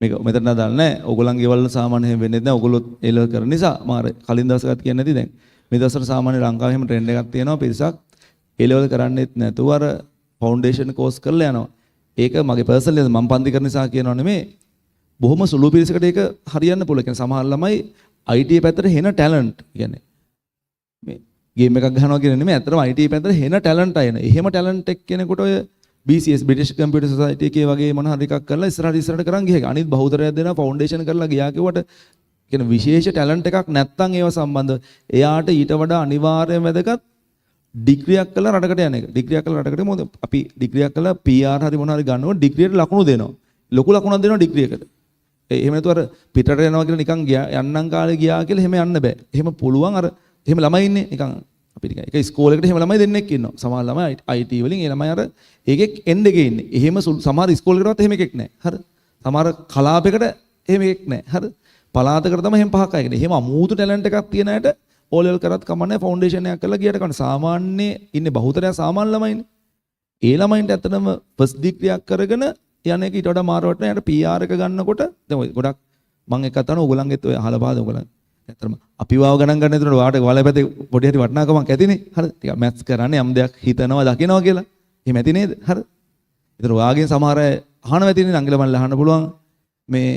මේක මෙතන දාලා නැහැ. ඕගොල්ලන්ගේ වල සාමාන්‍ය හැම වෙන්නේ නැහැ. ඕගොල්ලෝ ඒ ලෙවල් කරන නිසා මාර කලින් දවසකත් කියන්නේ නැති දැන්. මේ දවස්වල සාමාන්‍ය ලංකාවේ හැම ට්‍රෙන්ඩ් එකක් තියෙනවා. පිරිසක් ඒ ලෙවල් කරන්නේත් නැතුව අර ෆවුන්ඩේෂන් කෝස් කරලා යනවා. ඒක මගේ පර්සනල් මම පන්ති කරන නිසා කියනවා නෙමෙයි. බොහොම සුළු පිරිසකට ඒක හරියන්න පුළුවන්. කියන්නේ සමහර ළමයි IT පැත්තට හෙන ටැලන්ට් කියන්නේ මේ ගේම් එකක් ගහනවා කියන නෙමෙයි. ඇත්තටම IT පැත්තට හෙන ටැලන්ට් අයන. එහෙම ටැලන්ට් එක් කෙනෙකුට ඔය BCS British Computer Society එකේ වගේ මොන හරි එකක් කරලා ඉස්සරහට කරන් ගිහේ. අනිත් බහුතරයක් දෙනා ෆවුන්ඩේෂන් කරලා ගියා කිව්වට කියන විශේෂ ටැලන්ට් එකක් නැත්තම් ඒව සම්බන්ධ එයාට ඊට වඩා අනිවාර්යයෙන් වැදගත් ඩිග්‍රියක් කරලා රටකට යන එක. ඩිග්‍රියක් කරලා රටකට මොකද අපි ඩිග්‍රියක් කරලා PR හරි මොන හරි ගන්නකොට ඩිග්‍රියට ලකුණු දෙනවා. ලොකු ලකුණක් දෙනවා ඩිග්‍රියකට. එහෙම නැතුව අර පිටරට යනවා කියලා නිකන් යන්නම් කාලේ ගියා කියලා එහෙම යන්න බෑ. එහෙම පුළුවන් අර එහෙම ළමයි ඉන්නේ නිකන් අපි නිකන් එක ඉස්කෝලේකට එහෙම ළමයි දෙන්නෙක් ඉන්නවා. සමහර ළමයි IT වලින් ඒ ළමයි අර ඒකෙක් එන්ඩ් එකේ ඉන්නේ. එහෙම සමහර ඉස්කෝලේකටවත් එහෙම එකෙක් නැහැ. හරි. සමහර කලාපයකට එහෙම එකෙක් නැහැ. හරි. පළාතකට තමයි එහෙම පහක් අයගෙන. එහෙම අමුතු ටැලන්ට් එකක් තියෙන අයට O level කරත් කමන්නේ ෆවුන්ඩේෂන් එකක් කරලා ගියට කන්න සාමාන්‍ය ඉන්නේ බහුතරය සාමාන්‍ය ළමයිනේ. ඒ ළමයින්ට ඇත්තටම ෆස්ට් ඩිග්‍රියක් කරගෙන යන එක ඊට වඩා මාර වටන යට PR එක ගන්නකොට දැන් ඔය ගොඩක් මම එකක් අතන ඕගොල්ලන්ගෙත් ඔය අහලා පාද ඕගොල්ලන් ඇත්තටම අපි වාව ගණන් ගන්න විතර වාට වල පැත්තේ පොඩි හරි වටිනාකමක් ඇතිනේ හරි ටිකක් මැත්ස් කරන්නේ යම් දෙයක් හිතනවා දකිනවා කියලා එහෙම ඇති නේද හරි ඒතර වාගෙන් සමහර අය අහනවා ඇතිනේ නංගිලා මල්ලා අහන්න පුළුවන් මේ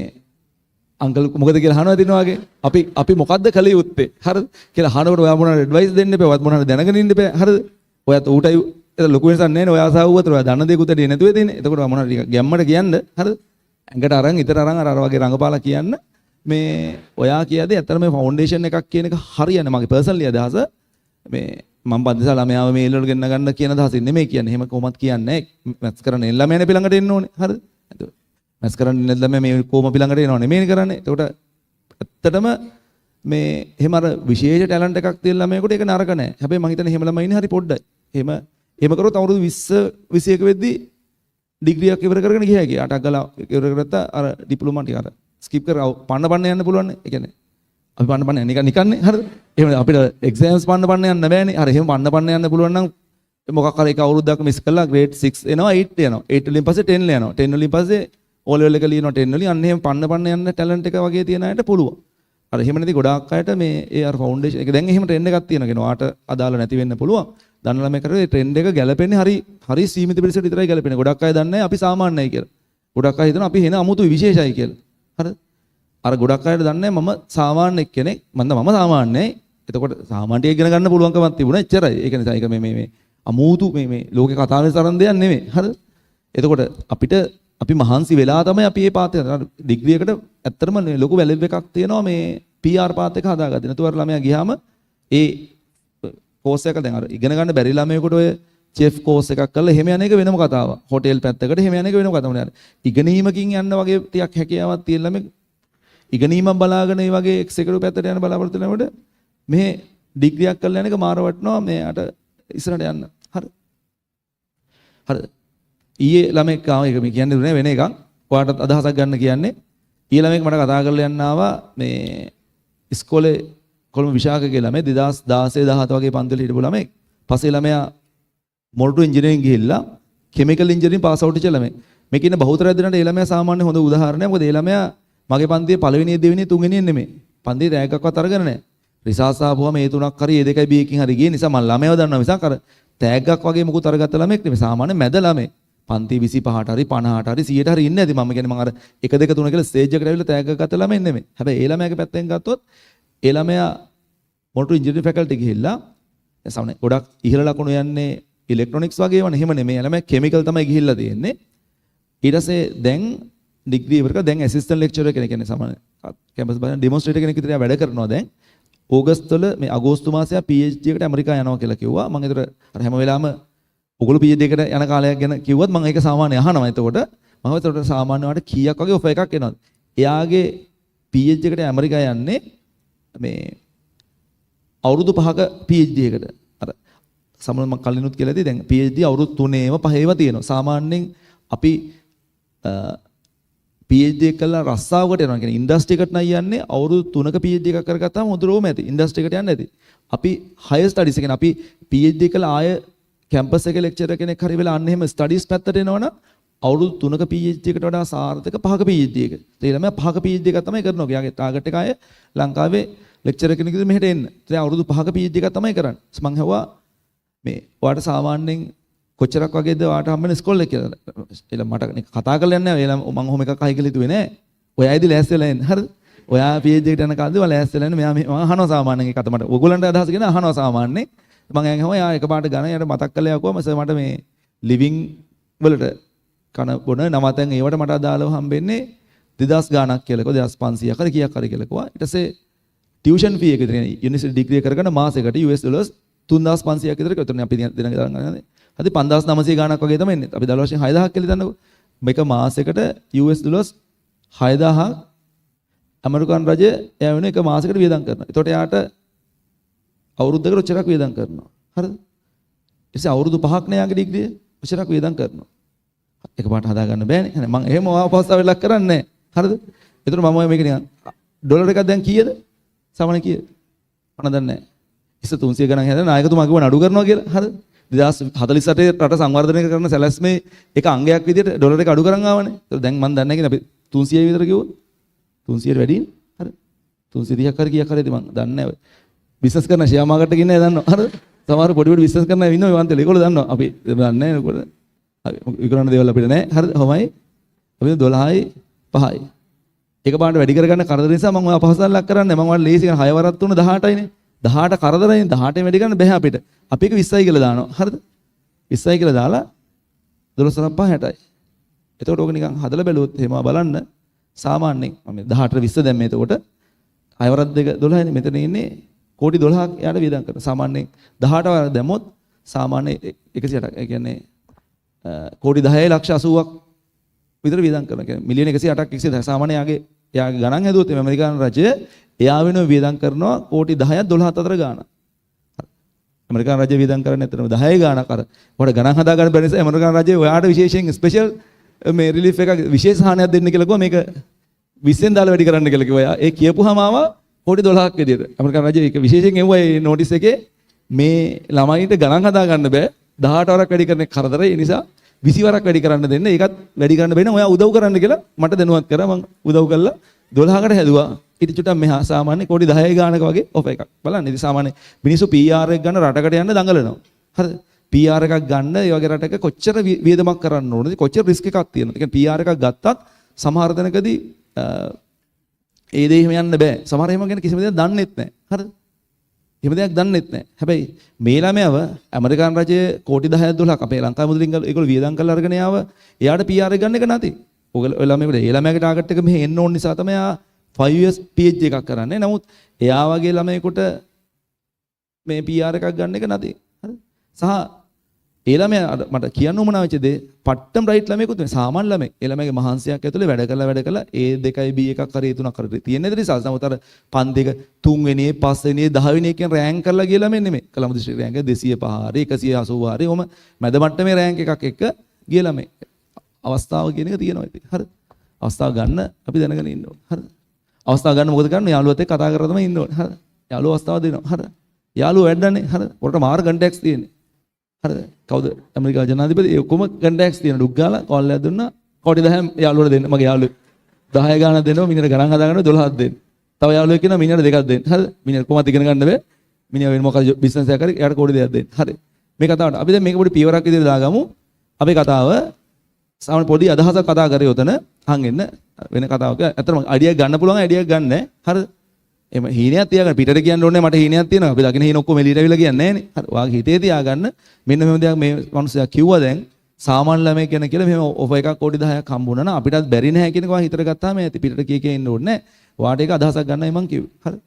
අංකල් මොකද කියලා අහනවා ඇතිනේ වාගේ අපි මොකද්ද කළ යුත්තේ හරිද කියලා අහනකොට ඔයා මොනවාද ඇඩ්වයිස් දෙන්න එපා ඔයත් මොනවාද දැනගෙන ඉන්න එපා හරිද ඔයත් ඌටයි ඒක ලොකු වෙනසක් නැහැ නේ ඔයා සාවුවතර ඔයා දන්න දෙයක් උතේ නැතුවේ තියෙන්නේ එතකොට මොනවාද ටික ගැම්මට කියන්න හරිද ඇඟට අරන් ඉතර අරන් අර වගේ රංගපාලා කියන්න මේ ඔයා කියද්දි ඇත්තට මේ ෆවුන්ඩේෂන් එකක් කියන එක හරියන්නේ මගේ පර්සනලි අදහස මේ මම පන්තිසාල ළමයාව මේ එල්ලවල ගෙන්න ගන්න කියන අදහසින් නෙමෙයි කියන්නේ එහෙම කොහොමත් කියන්නේ මැත්ස් කරන්න එන්න ළමයානේ පිළඟට එන්න ඕනේ හරිද එතකොට මැත්ස් කරන්න ඉන්න ළමයා මේ කොහොම පිළඟට එනව නෙමෙයිනේ කරන්නේ එතකොට ඇත්තටම මේ එහෙම අර විශේෂ ටැලන්ට් එකක් තියෙන ළමයෙකුට ඒක නරක නෑ හැබැයි මම හිතන්නේ එහෙම ළමයි ඉන්නේ හරි පොඩ්ඩයි එහෙම කරොත් අවුරුදු 20 21 වෙද්දි ඩිග්‍රියක් ඉවර කරගෙන ගියා කිය. අටක් ගාලා ඉවර කරගත්තා අර ඩිප්ලෝමා ටික අර ස්කිප් කරලා පන්න යන්න පුළුවන් නේ. ඒ කියන්නේ අපි පන්න නිකන්නේ හරිද? එහෙම අපිට එක්සෑම්ස් පන්න යන්න බෑනේ. අර එහෙම පන්න යන්න පුළුවන් නම් මොකක් හරි එක අවුරුද්දක් මිස් කරලා ග්‍රේඩ් 6 එනවා 8 යනවා. 8 වලින් පස්සේ 10 යනවා. 10 වලින් පස්සේ O level එක ලියනවා 10 වලින්. අන්න එහෙම පන්න යන්න ටැලන්ට් එක වගේ තියන අයට පුළුවන්. අර එහෙම නැති ගොඩාක් අයට මේ ඒ අර ෆවුන්ඩේෂන් එක දැන් එහෙම ට්‍රෙන්ඩ් එකක් තියෙනවා. කියනවා ආට අදාළ නැති වෙන්න පුළුවන්. දන්න ළමයි කරේ ට්‍රෙන්ඩ් එක ගැලපෙන්නේ හරි සීමිත පිරිසට විතරයි ගැලපෙන්නේ. ගොඩක් අය දන්නේ අපි සාමාන්‍යයි කියලා. ගොඩක් අය හිතනවා අපි වෙන අමුතු විශේෂයි කියලා. හරිද? අර ගොඩක් අයට දන්නේ මම සාමාන්‍ය කෙනෙක්. මම සාමාන්‍යයි. එතකොට සාමාන්‍ය ඉගෙන ගන්න පුළුවන්කමක් තිබුණා. එච්චරයි. ඒක නිසා ඒක මේ අමුතු මේ ලෝකේ කතාවේ තරම් දෙයක් නෙමෙයි. හරිද? එතකොට අපි මහන්සි වෙලා තමයි අපි මේ පාත් යන ඩිග්‍රී එකට ඇත්තටම ලොකු වැලියු එකක් තියෙනවා මේ PR පාත් එක හදාගන්න. නැතුව අර ළමයා ගියාම ඒ කෝස් එක දැන් අර ඉගෙන ගන්න බැරි ළමයෙකුට ඔය චෙෆ් කෝස් එකක් කරලා එහෙම යන එක වෙනම කතාවක්. හොටෙල් පැත්තකට එහෙම යන එක වෙනම කතාවක් නේද? ඉගෙනීමකින් යන්න වගේ ටිකක් හැකියාවක් තියෙන ළමෙක් ඉගෙනීමක් බලාගෙන මේ වගේ එක්සෙකියුටිව් පැත්තට යන බලාපොරොත්තු වෙනකොට මේ ඩිග්‍රියක් කරලා යන එක මාර වටනවා මෙයාට ඉස්සරහට යන්න. හරිද? ඊයේ ළමෙක් ආවා ඒක මේ කියන්නේ දුන්නේ වෙන එකක්. ඔයාලට අදහසක් ගන්න කියන්නේ ඊයේ ළමෙක් මට කතා කරලා යන්න ආවා මේ ඉස්කෝලේ කොළඹ විශාඛගේ ළමයි 2016 17 වගේ පන්තිවල හිටපු ළමයි. පස්සේ ළමයා මොල්ටු ඉංජිනේරින් ගිහිල්ලා කෙමිකල් ඉංජිනේරින් පාස් අවුට් වෙච්ච ළමයි. මේක ඉන්න බහුතරයක් දෙනාට ඒ ළමයා සාමාන්‍ය හොඳ උදාහරණයක්. මොකද ඒ ළමයා මගේ පන්තියේ පළවෙනි දෙවෙනි තුන්වෙනි නෙමෙයි. පන්තියේ තෑග්ගක්වත් අරගෙන නැහැ. රිසර්ච් ආපුවා මේ තුනක් හරි ඒ දෙකයි B එකකින් හරි ගියේ නිසා මම ළමයව දන්නවා මිසක් අර තෑග්ගක් වගේ මොකුත් අරගත්ත ළමෙක් නෙමෙයි. සාමාන්‍ය මැද ළමයි. පන්ති 25ට හරි 50ට හරි 100ට හරි ඉන්නේ නැති මම කියන්නේ මම අර 1 2 3 කියලා ස්ටේජ් එකට ඇවිල්ලා තෑග්ගක් ගත්ත ළමයි නෙමෙයි. හැබැයි ඒ ළමයාගේ පැත්තෙන් ගත්තොත් ඒ ළමයා මොටර් ඉංජිනේරින් ෆැකල්ටි ගිහිල්ලා සමහර ගොඩක් ඉහළ ලකුණු යන්නේ ඉලෙක්ට්‍රොනික්ස් වගේ ඒවා නෙමෙයි නෙමෙයි ළමයා කෙමිකල් තමයි ගිහිල්ලා තියෙන්නේ. ඊට පස්සේ දැන් ඩිග්‍රී ඉවර කරලා දැන් ඇසිස්ටන්ට් ලෙක්චරර් කෙනෙක් කියන්නේ සමහර කැම්පස් බලන ඩෙමොන්ස්ට්‍රේටර් කෙනෙක් විතර වැඩ කරනවා දැන්. ඕගස්ට් වල මේ අගෝස්තු මාසයේ PhD එකට ඇමරිකා යනවා කියලා කිව්වා. මම ඒතර අර හැම වෙලාවෙම ඔගොල්ලෝ PhD එකට යන කාලයක් ගැන කිව්වත් මම ඒක සාමාන්‍ය අහනවා. එතකොට මම ඒතර සාමාන්‍ය වට කීයක් වගේ ඔෆර් එකක් එනවද? එයාගේ PhD එකට ඇමරිකා යන්නේ මේ අවුරුදු 5ක PhD එකට. අර සමහර මම කලිනුත් කියලා ඇති දැන් PhD අවුරුදු 3ේම 5ේම තියෙනවා. සාමාන්‍යයෙන් අපි PhD එක කළා රස්සාවකට යනවා. කියන්නේ ඉන්ඩස්ට්‍රි එකට නම් යන්නේ අවුරුදු 3ක PhD එකක් කරගත්තාම හොඳටම ඇති. ඉන්ඩස්ට්‍රි එකට යන්න ඇති. අපි හයර් ස්ටඩීස් කියන්නේ අපි PhD කළා ආය කැම්පස් එකේ ලෙක්චරර් කෙනෙක් හරි වෙලා අන්න එහෙම ස්ටඩීස් පැත්තට එනවනම් අවුරුදු 3ක PhD එකට වඩා සාර්ථක 5ක PhD එක. ඒ ළමයා 5ක PhD එකක් තමයි කරනවා. එයාගේ ටාගට් එක අය ලංකාවේ ලෙක්චරර් කෙනෙකුද මෙහෙට එන්න. ඉතින් අවුරුදු 5ක PhD එකක් තමයි කරන්නේ. මම හෙව්වා මේ ඔයාට සාමාන්‍යයෙන් කොච්චරක් වගේද ඔයාට හම්බෙන ස්කෝල් එක කියලා. එලා මට කතා කරලා යන්නේ නැහැ. එලා මම ඔහොම එකක් අහයි කියලා හිතුවේ නෑ. ඔයා ඇයිද ලෑස්ති වෙලා එන්නේ. හරිද? ඔයා PhD එකට යන කාලේදී ඔයා ලෑස්ති වෙලා එන්නේ. මෙයා මම අහනවා සාමාන්‍යයෙන් ඒක අත මට. ඔයගොල්ලන්ට අදහස් කියන අහනවා සාමාන්‍යයෙන්. මම එයන් හෙව්වා එයා එකපාරට ගණන් යට මතක් කරලා යවුවා මම මට මේ ලිවිං වලට කන බොන නවතෙන් ඒවට මට අදාළව හම්බෙන්නේ 2000 ගාණක් කියලා කිව්වා 2500ක් හරි කීයක් හරි කියලා කිව්වා ඊට පස්සේ ටියුෂන් ෆී එක විතර යුනිවර්සිටි ඩිග්‍රී කරගෙන මාසෙකට US ඩොලර්ස් 3500ක් විතර ඒතර අපි දෙන ගණන් හරි 5900 ගාණක් වගේ තමයි එන්නේ අපි දල වශයෙන් 6000ක් කියලා හිතන්නකෝ මේක මාසෙකට US ඩොලර්ස් 6000ක් ඇමරිකන් රජය එයා වෙන එක මාසෙකට වියදම් කරනවා ඒතකොට එයාට අවුරුද්දකට ඔච්චරක් වියදම් කරනවා හරිද ඊටසේ අවුරුදු 5ක් නේ යාගේ ඩිග්‍රිය ඔච්චරක් වියදම් කරනවා එකපාරට හදා ගන්න බෑනේ. එහෙනම් මම එහෙම අවස්ථාවක් ලක් කරන්නේ නැහැ. හරිද? ඒතර මම මේක නිකන් ඩොලර් එකක් දැන් කීයද? සමන කීයද? මම දන්නේ නැහැ. ඉස්ස 300 ගණන් හැදලා නායකතුමා කිව්වා නඩු කරනවා කියලා. හරිද? 2048 රට සංවර්ධනය කරන සැලැස්මේ එක අංගයක් විදිහට ඩොලර් එක අඩු කරන් ආවනේ. ඒතර දැන් මම දන්නේ නැහැ අපි 300 විතර කිව්වොත් 300ට වැඩිනේ. හරිද? 330ක් හරි කීයක් හරිද මම දන්නේ නැහැ. බිස්නස් කරන ෂෙයා මාකට් එකේ ඉන්නේ දන්නවා. හරිද? සමහර පොඩි පොඩි බිස්නස් කරන අය ඉන්නවා ඒ වන්තේ. ඒගොල්ලෝ දන්නවා. අපි දන්නේ නැහැ ඒගොල්ලෝ. විකරණ දේවල් අපිට නැහැ. හරිද? කොහොමයි? අපි 12යි 5යි. එකපාරට වැඩි කරගන්න කරදර නිසා මම ඔය අපහසුතාවක් ලක් කරන්නේ. මම ඔයාලා ලේසි 6 වරක් තුන 18යිනේ. 18 කරදරයිනේ 18න් වැඩි කරන්න බෑ අපිට. අපි එක 20යි කියලා දානවා. හරිද? 20යි කියලා දාලා 12 × 5 60යි. එතකොට ඕක නිකන් හදලා බැලුවොත් එහෙම බලන්න සාමාන්‍යයෙන් මම 18 20 දැම්මේ එතකොට 6 වරක් 2 12යිනේ මෙතන ඉන්නේ කෝටි 12ක් යාට වියදම් කරනවා. සාමාන්‍යයෙන් 18 වරක් දැම්මොත් සාමාන්‍ය 160ක්. ඒ කියන්නේ කෝටි 10 ලක්ෂ 80ක් විතර වියදම් කරනවා. කියන්නේ මිලියන 108ක් 110. සාමාන්‍ය යාගේ ගණන් හැදුවොත් ඇමරිකානු රජය එයා වෙනුවෙන් වියදම් කරනවා කෝටි 10ක් 12ක් අතර ගාණක්. ඇමරිකානු රජය වියදම් කරන්නේ ඇත්තටම 10 ගාණක් අර. ඔයාලට ගණන් හදා ගන්න බැරි නිසා ඇමරිකානු රජය ඔයාට විශේෂයෙන් ස්පෙෂල් මේ රිලීෆ් එකක් විශේෂ හානියක් දෙන්න කියලා කිව්වා මේක 20ෙන් දාලා වැඩි කරන්න කියලා කිව්වා. ඒ කියපුවාම ආවා කෝටි 12ක් විදියට. ඇමරිකානු රජය ඒක විශේෂයෙන් එව්වා මේ නෝටිස් එකේ මේ ළමයින්ට ගණන් හදා ගන්න බෑ. 18 වරක් වැඩි කරන කරදරයි. ඒ නිසා 20 වරක් වැඩි කරන්න දෙන්න. ඒකත් වැඩි කරන්න බැහැ. ඔයා උදව් කරන්න කියලා මට දැනුවත් කරා. මම උදව් කළා 12කට හැදුවා. ඊට චුට්ටක් මෙහා සාමාන්‍ය කෝටි 10 ගානක වගේ ඔෆර් එකක්. බලන්න ඉතින් සාමාන්‍ය මිනිස්සු PR එක ගන්න රටකට යන්න දඟලනවා. හරිද? PR එකක් ගන්න ඒ වගේ රටක කොච්චර වියදමක් කරන්න ඕනද? කොච්චර රිස්ක් එකක් තියෙනවද? ඒ කියන්නේ PR එකක් ගත්තත් සමහර තැනකදී ඒ දේ එහෙම යන්න බෑ. සමහර එහෙම ගැන කිසිම දෙයක් දන්නෙත් නැහැ. හරිද? එහෙම දෙයක් දන්නෙත් නැහැ. හැබැයි මේ ළමයාව ඇමරිකානු රජයේ කෝටි 10ක් 12ක් අපේ ලංකාව මුදලින් ඒගොල්ලෝ වියදම් කරලා අරගෙන යාව එයාට PR එක ගන්න එක නැති. ඔය ළමයාට ඒ ළමයාගේ ටාගට් එක මෙහෙ එන්න ඕන නිසා තමයි 5 years PhD එකක් කරන්නේ. නමුත් එයා වගේ ළමයෙකුට මේ PR එකක් ගන්න එක නැති. හරිද? සහ ඒ ළමයා මට කියන්න උවමනා වෙච්ච දේ පට්ටම් රයිට් ළමයෙකුත් නෙවෙයි සාමාන්‍ය ළමයෙක්. ඒ ළමයාගේ මහන්සියක් ඇතුලේ වැඩ කළා A2යි B එකක් හරි A3ක් හරි තියෙන්නේ රිසල්ට්. නමුත් අර පන්ති එක 3 වෙනියේ 5 වෙනියේ 10 වෙනියේ කියන රෑන්ක් කරලා ගිය ළමෙන් නෙමෙයි. කලම දිස්ත්‍රික් රෑන්ක් 205 හරි 180 හරි ඔහම මැද මට්ටමේ රෑන්ක් එකක් එක්ක ගිය ළමෙක්. අවස්ථාව කියන එක තියෙනවා ඉතින්. හරිද? අවස්ථාව ගන්න අපි දැනගෙන ඉන්න ඕනේ. හරිද? අවස්ථාව ගන්න මොකද කරන්නේ? යාළුවත් එක්ක කතා කරලා තමයි ඉන්න ඕනේ. හරිද? යාළුවෝ අවස්ථාව දෙනවා. හරිද? යාළුවෝ වැඩන්නේ. හරිද? පොරට මාර කන්ටැක්ට්ස් තියෙන්නේ. හරිද? කවුද? ඇමරිකාවේ ජනාධිපති ඒ ඔක්කොම කන්ටැක්ට්ස් තියෙන ඩුක් ගාලා කෝල් එකක් දුන්නා. කෝටි 10 යාළුවට දෙන්න. මගේ යාළුවෝ 10 ගාණක් දෙනවා. මිනිහට ගණන් හදා ගන්නවා 12ක් දෙන්න. තව යාළුවෙක් කියනවා මිනිහට දෙකක් දෙන්න. හරිද? මිනිහට කොහොමද ඉගෙන ගන්න බෑ. මිනිහා වෙන මොකද බිස්නස් එකක් කරේ එයාට කෝටි දෙකක් දෙන්න. හරි. මේ කතාවට අපි දැන් මේක පොඩි පියවරක් විදිහට දාගමු. අපේ කතාව සාමාන්‍ය පොඩි අදහසක් කතා කරේ උතන හංගෙන්න වෙන කතාවක. ඇත්තටම අයිඩියක් ගන්න පුළුවන් අයිඩියක් ගන්න නැහැ. හරිද? එම හීනයක් තියාගන්න පිටට කියන්න ඕනේ මට හීනයක් තියෙනවා. අපි දකින්න හීන ඔක්කොම එළියට අවිලා කියන්නේ නැහැ නේ. හරි. ඔයාගේ හිතේ තියාගන්න මෙන්න මෙහෙම දෙයක් මේ මිනිස්සයා කිව්වා දැන් සාමාන්‍ය ළමයි කියන කියලා මෙහෙම ඔෆර් එකක් කෝටි 10ක් හම්බුණා නම් අපිටත් බැරි නැහැ කියන එක ඔයා හිතට ගත්තාම ඇති පිටට කිය ඉන්න ඕනේ නැහැ. ඔයාට ඒක අදහසක් ගන්නයි මං කිව්වේ. හරි.